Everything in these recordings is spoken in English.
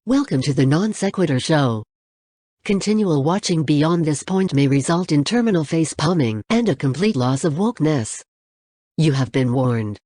Welcome to the NonSequitur Show. Continual watching beyond this point may result in terminal face palming and a complete loss of wokeness. You have been warned.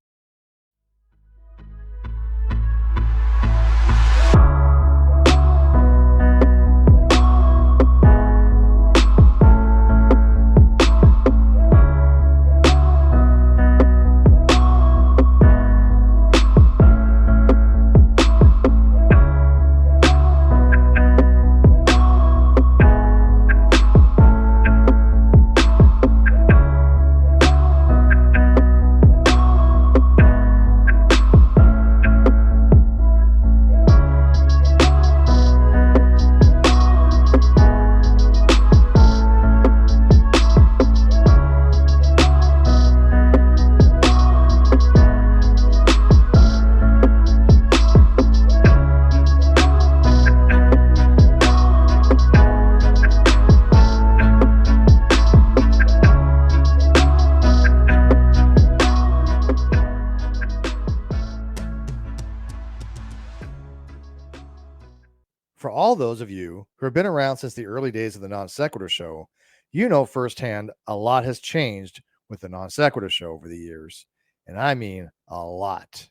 For all those of you who have been around since the early days of the NonSequitur Show, you know firsthand a lot has changed with the NonSequitur Show over the years, and I mean a lot.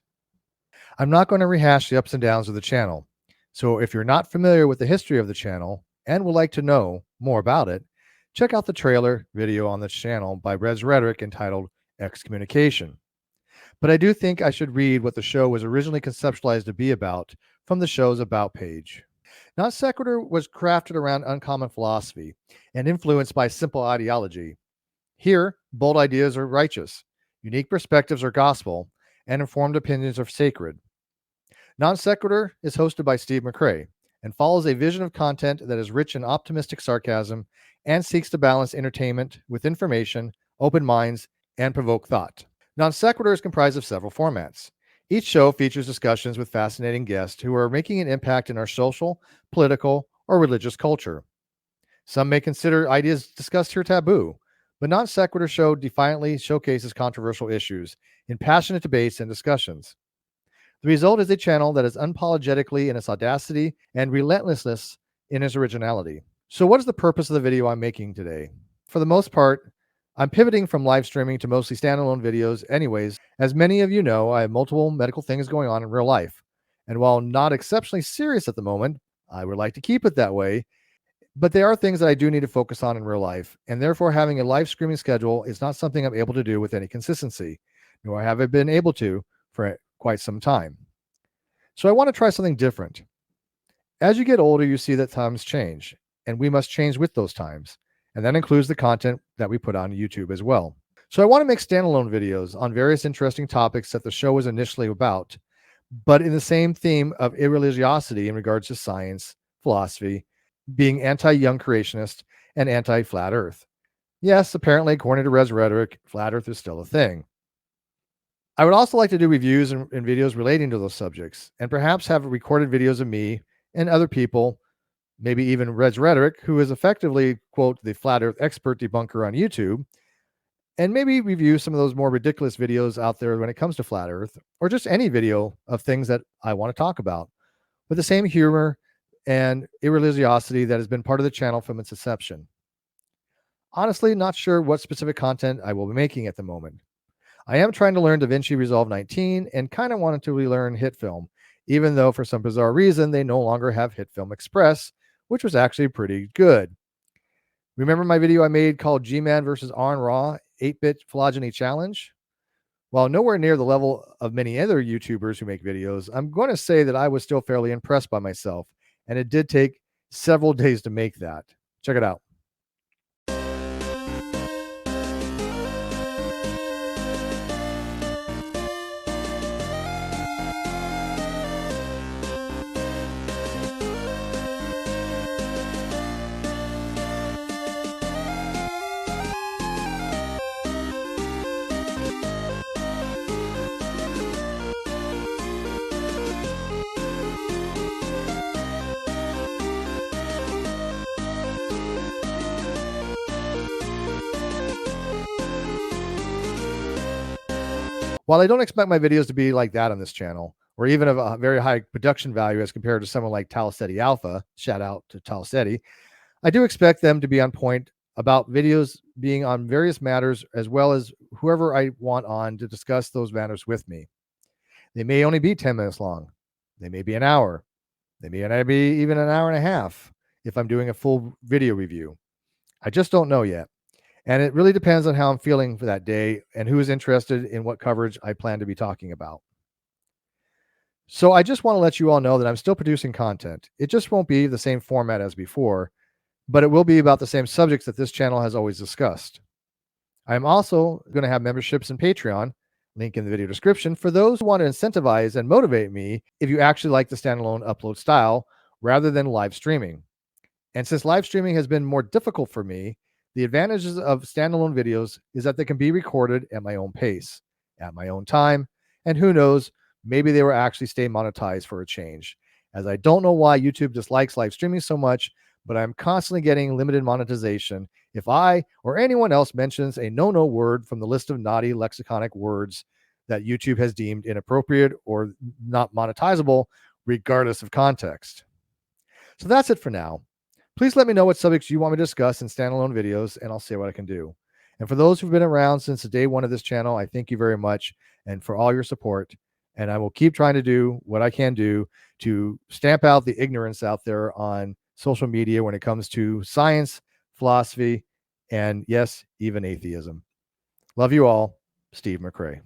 I'm not going to rehash the ups and downs of the channel, so if you're not familiar with the history of the channel and would like to know more about it, check out the trailer video on this channel by Res Rhetoric entitled Excommunication. But I do think I should read what the show was originally conceptualized to be about from the show's About page. NonSequitur was crafted around uncommon philosophy and influenced by simple ideology. Here, bold ideas are righteous, unique perspectives are gospel, and informed opinions are sacred. NonSequitur is hosted by Steve McRae and follows a vision of content that is rich in optimistic sarcasm and seeks to balance entertainment with information, open minds, and provoke thought. NonSequitur is comprised of several formats. Each show features discussions with fascinating guests who are making an impact in our social, political, or religious culture. Some may consider ideas discussed here taboo, but NonSequitur Show defiantly showcases controversial issues in passionate debates and discussions. The result is a channel that is unapologetically in its audacity and relentlessness in its originality. So what is the purpose of the video I'm making today? For the most part, I'm pivoting from live streaming to mostly standalone videos anyways. As many of you know, I have multiple medical things going on in real life. And while not exceptionally serious at the moment, I would like to keep it that way. But there are things that I do need to focus on in real life. And therefore, having a live streaming schedule is not something I'm able to do with any consistency, nor have I been able to for quite some time. So I want to try something different. As you get older, you see that times change, and we must change with those times. And that includes the content that we put on YouTube as well. So I want to make standalone videos on various interesting topics that the show was initially about, but in the same theme of irreligiosity in regards to science, philosophy, being anti-young creationist, and anti-flat earth. Yes, apparently, according to Res Rhetoric, flat earth is still a thing. I would also like to do reviews and videos relating to those subjects, and perhaps have recorded videos of me and other people, maybe even Res Rhetoric, who is effectively, quote, the flat earth expert debunker on YouTube, and maybe review some of those more ridiculous videos out there when it comes to flat earth, or just any video of things that I want to talk about, with the same humor and irreligiosity that has been part of the channel from its inception. Honestly, not sure what specific content I will be making at the moment. I am trying to learn DaVinci Resolve 19 and kind of wanted to relearn HitFilm, even though for some bizarre reason they no longer have HitFilm Express, which was actually pretty good. Remember my video I made called G-Man versus Arn Raw 8-bit phylogeny challenge? While nowhere near the level of many other YouTubers who make videos, I'm going to say that I was still fairly impressed by myself, and it did take several days to make that. Check it out. While I don't expect my videos to be like that on this channel, or even of a very high production value as compared to someone like Talsetti Alpha, shout out to Talsetti, I do expect them to be on point about videos being on various matters, as well as whoever I want on to discuss those matters with me. They may only be 10 minutes long. They may be an hour. They may be even an hour and a half if I'm doing a full video review. I just don't know yet. And it really depends on how I'm feeling for that day and who is interested in what coverage I plan to be talking about. So I just want to let you all know that I'm still producing content. It just won't be the same format as before, but it will be about the same subjects that this channel has always discussed. I'm also going to have memberships in Patreon, link in the video description, for those who want to incentivize and motivate me if you actually like the standalone upload style rather than live streaming. And since live streaming has been more difficult for me, the advantages of standalone videos is that they can be recorded at my own pace, at my own time, and who knows, maybe they will actually stay monetized for a change, as I don't know why YouTube dislikes live streaming so much, but I'm constantly getting limited monetization if I or anyone else mentions a no-no word from the list of naughty lexiconic words that YouTube has deemed inappropriate or not monetizable, regardless of context. So that's it for now. Please let me know what subjects you want me to discuss in standalone videos, and I'll see what I can do. And for those who've been around since the day one of this channel, I thank you very much and for all your support. And I will keep trying to do what I can do to stamp out the ignorance out there on social media when it comes to science, philosophy, and yes, even atheism. Love you all. Steve McRae.